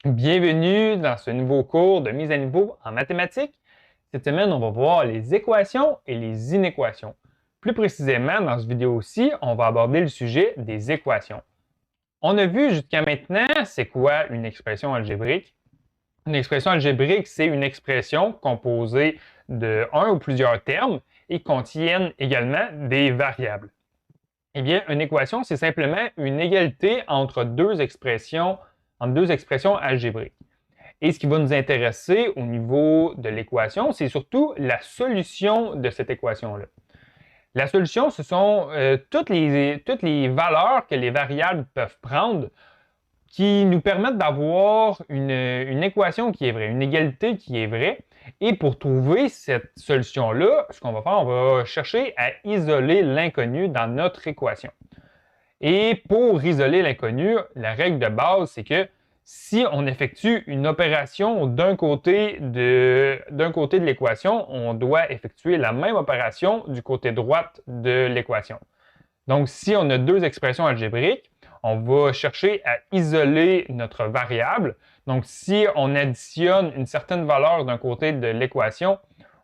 Bienvenue dans ce nouveau cours de mise à niveau en mathématiques. Cette semaine, on va voir les équations et les inéquations. Plus précisément, dans cette vidéo-ci, on va aborder le sujet des équations. On a vu jusqu'à maintenant, c'est quoi une expression algébrique? Une expression algébrique, c'est une expression composée de un ou plusieurs termes et contiennent également des variables. Eh bien, une équation, c'est simplement une égalité entre deux expressions algébriques. Et ce qui va nous intéresser au niveau de l'équation, c'est surtout la solution de cette équation-là. La solution, ce sont toutes les valeurs que les variables peuvent prendre qui nous permettent d'avoir une équation qui est vraie, une égalité qui est vraie. Et pour trouver cette solution-là, ce qu'on va faire, on va chercher à isoler l'inconnu dans notre équation. Et pour isoler l'inconnu, la règle de base, c'est que si on effectue une opération d'un côté de l'équation, on doit effectuer la même opération du côté droit de l'équation. Donc, si on a deux expressions algébriques, on va chercher à isoler notre variable. Donc, si on additionne une certaine valeur d'un côté de l'équation,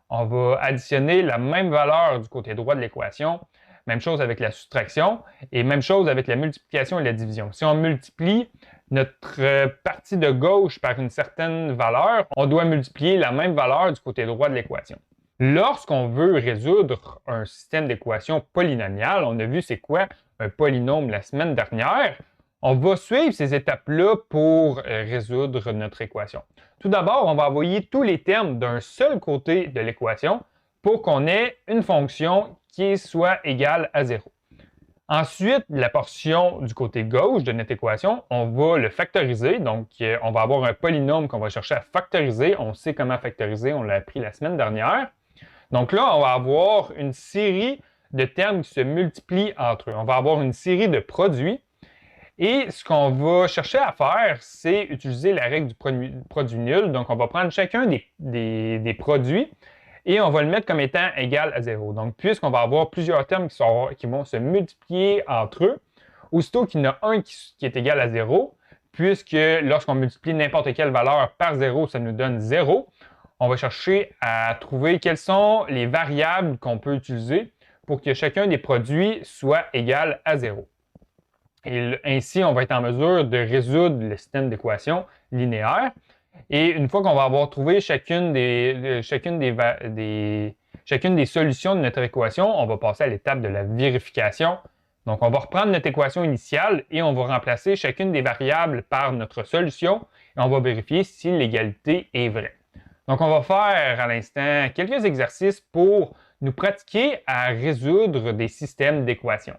on va additionner la même valeur du côté droit de l'équation. Même chose avec la soustraction et même chose avec la multiplication et la division. Si on multiplie notre partie de gauche par une certaine valeur, on doit multiplier la même valeur du côté droit de l'équation. Lorsqu'on veut résoudre un système d'équations polynomiales, on a vu c'est quoi un polynôme la semaine dernière, on va suivre ces étapes-là pour résoudre notre équation. Tout d'abord, on va envoyer tous les termes d'un seul côté de l'équation pour qu'on ait une fonction qui soit égale à 0. Ensuite, la portion du côté gauche de notre équation, on va le factoriser. Donc, on va avoir un polynôme qu'on va chercher à factoriser. On sait comment factoriser, on l'a appris la semaine dernière. Donc là, on va avoir une série de termes qui se multiplient entre eux. On va avoir une série de produits. Et ce qu'on va chercher à faire, c'est utiliser la règle du produit nul. Donc, on va prendre chacun des produits et on va le mettre comme étant égal à 0. Donc, puisqu'on va avoir plusieurs termes qui vont se multiplier entre eux, aussitôt qu'il y en a un qui est égal à 0, puisque lorsqu'on multiplie n'importe quelle valeur par 0, ça nous donne 0, on va chercher à trouver quelles sont les variables qu'on peut utiliser pour que chacun des produits soit égal à 0. Et ainsi, on va être en mesure de résoudre le système d'équations linéaires. Et une fois qu'on va avoir trouvé chacune des solutions de notre équation, on va passer à l'étape de la vérification. Donc, on va reprendre notre équation initiale et on va remplacer chacune des variables par notre solution et on va vérifier si l'égalité est vraie. Donc, on va faire à l'instant quelques exercices pour nous pratiquer à résoudre des systèmes d'équations.